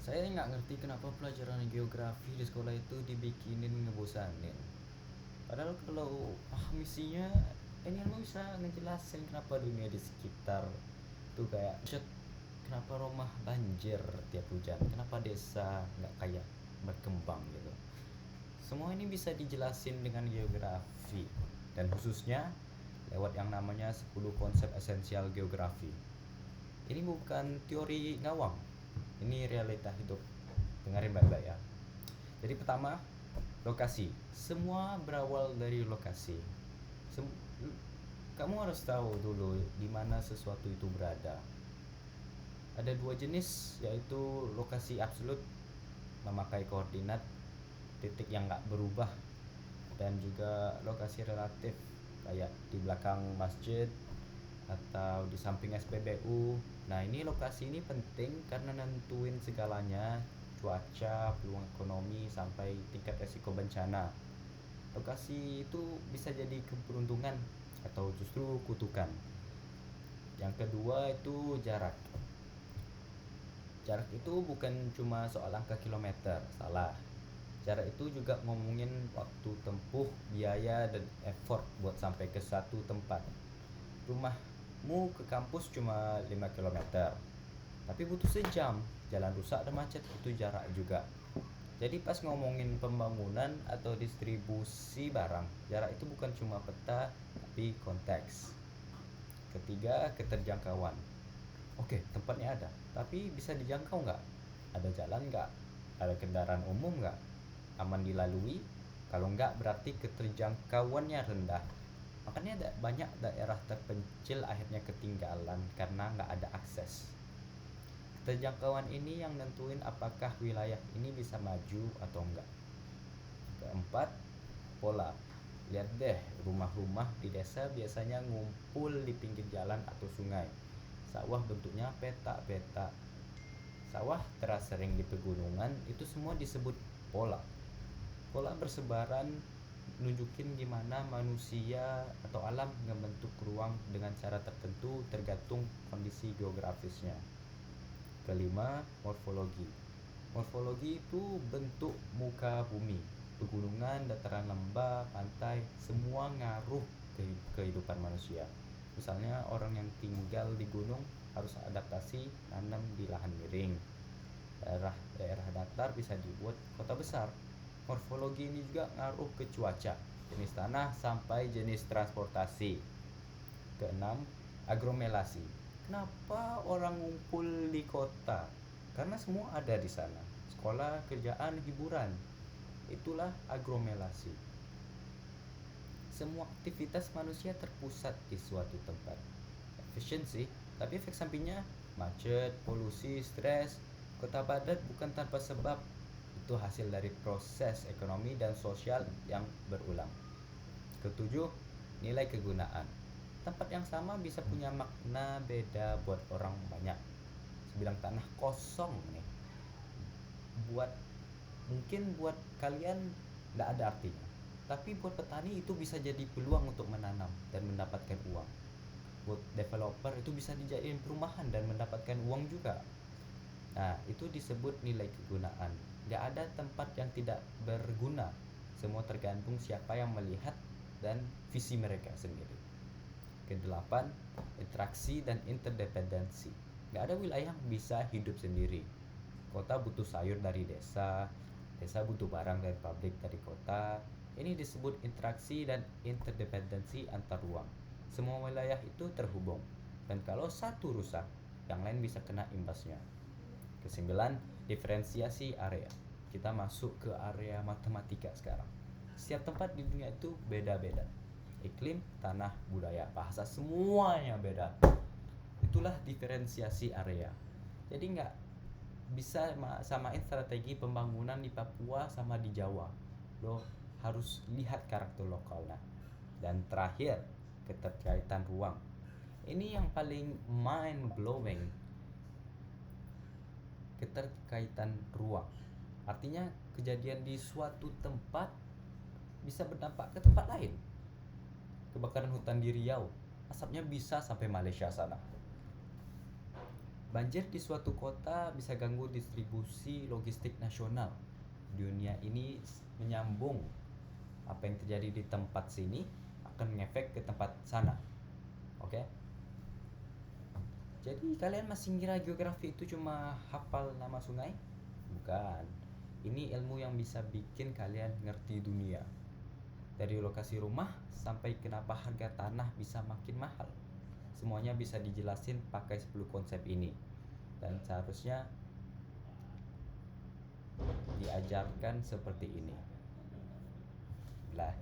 Saya nggak ngerti kenapa pelajaran geografi di sekolah itu dibikinin ngebosanin. Padahal kalau paham isinya, ini ilmu bisa ngejelasin kenapa dunia di sekitar tuh kayak cet, kenapa rumah banjir tiap hujan, kenapa desa nggak kayak berkembang gitu. Semua ini bisa dijelasin dengan geografi dan khususnya lewat yang namanya 10 konsep esensial geografi. Ini bukan teori ngawang, ini realita hidup. Dengerin baik-baik ya. Jadi pertama, lokasi. Semua berawal dari lokasi. Sem- Kamu harus tahu dulu di mana sesuatu itu berada. Ada dua jenis, yaitu lokasi absolut, memakai koordinat titik yang nggak berubah, dan juga lokasi relatif, kayak di belakang masjid atau di samping SPBU. Nah, ini lokasi ini penting karena nentuin segalanya, cuaca, peluang ekonomi, sampai tingkat resiko bencana. Lokasi itu bisa jadi keberuntungan atau justru kutukan. Yang kedua itu jarak. Jarak itu bukan cuma soal angka kilometer, salah. Jarak itu juga ngomongin waktu tempuh, biaya, dan effort buat sampai ke satu tempat. Rumahmu ke kampus cuma 5 kilometer, tapi butuh sejam. Jalan rusak dan macet, itu jarak juga. Jadi pas ngomongin pembangunan atau distribusi barang, jarak itu bukan cuma peta, tapi konteks. Ketiga, keterjangkauan. Oke, tempatnya ada, tapi bisa dijangkau nggak? Ada jalan nggak? Ada kendaraan umum nggak? Aman dilalui? Kalau nggak, berarti keterjangkauannya rendah. Makanya ada banyak daerah terpencil akhirnya ketinggalan karena nggak ada akses. Keterjangkauan ini yang nentuin apakah wilayah ini bisa maju atau enggak. Keempat, pola. Lihat deh, rumah-rumah di desa biasanya ngumpul di pinggir jalan atau sungai. Sawah bentuknya peta-peta. Sawah teras sering di pegunungan, itu semua disebut pola. Pola bersebaran nunjukin gimana manusia atau alam ngebentuk ruang dengan cara tertentu tergantung kondisi geografisnya. Kelima, morfologi. Morfologi itu bentuk muka bumi. Pegunungan, dataran lembah, pantai, semua ngaruh ke kehidupan manusia. Misalnya orang yang tinggal di gunung harus adaptasi nanam di lahan miring. Daerah datar bisa dibuat kota besar. Morfologi ini juga ngaruh ke cuaca, jenis tanah, sampai jenis transportasi. Keenam, aglomerasi. Kenapa orang ngumpul di kota? Karena semua ada di sana. Sekolah, kerjaan, hiburan. Itulah aglomerasi. Semua aktivitas manusia terpusat di suatu tempat. Efisiensi, tapi efek sampingnya macet, polusi, stres. Kota padat bukan tanpa sebab. Itu hasil dari proses ekonomi dan sosial yang berulang. Ketujuh, nilai kegunaan. Tempat yang sama bisa punya makna beda buat orang banyak. Sebilang tanah kosong nih, buat mungkin buat kalian nggak ada artinya, tapi buat petani itu bisa jadi peluang untuk menanam dan mendapatkan uang. Buat developer itu bisa dijadiin perumahan dan mendapatkan uang juga. Nah, itu disebut nilai kegunaan. Nggak ada tempat yang tidak berguna, semua tergantung siapa yang melihat dan visi mereka sendiri. Kedelapan, interaksi dan interdependensi. Nggak ada wilayah yang bisa hidup sendiri. Kota butuh sayur dari desa, desa butuh barang dari pabrik dari kota. Ini disebut interaksi dan interdependensi antar ruang. Semua wilayah itu terhubung, dan kalau satu rusak, yang lain bisa kena imbasnya. Kesembilan, diferensiasi area. Kita masuk ke area matematika sekarang. Setiap tempat di dunia itu beda-beda. Iklim, tanah, budaya, bahasa, semuanya beda. Itulah diferensiasi area. Jadi nggak bisa samain strategi pembangunan di Papua sama di Jawa. Lo harus lihat karakter lokalnya. Dan terakhir, keterkaitan ruang. Ini yang paling mind blowing. Keterkaitan ruang artinya kejadian di suatu tempat bisa berdampak ke tempat lain. Kebakaran hutan di Riau, asapnya bisa sampai Malaysia sana. Banjir di suatu kota bisa ganggu distribusi logistik nasional. Dunia ini menyambung. Apa yang terjadi di tempat sini akan ngefek ke tempat sana. Oke? Jadi kalian masih ngira geografi itu cuma hafal nama sungai? Bukan. Ini ilmu yang bisa bikin kalian ngerti dunia. Dari lokasi rumah sampai kenapa harga tanah bisa makin mahal. Semuanya bisa dijelasin pakai 10 konsep ini. Dan seharusnya diajarkan seperti ini. Lah,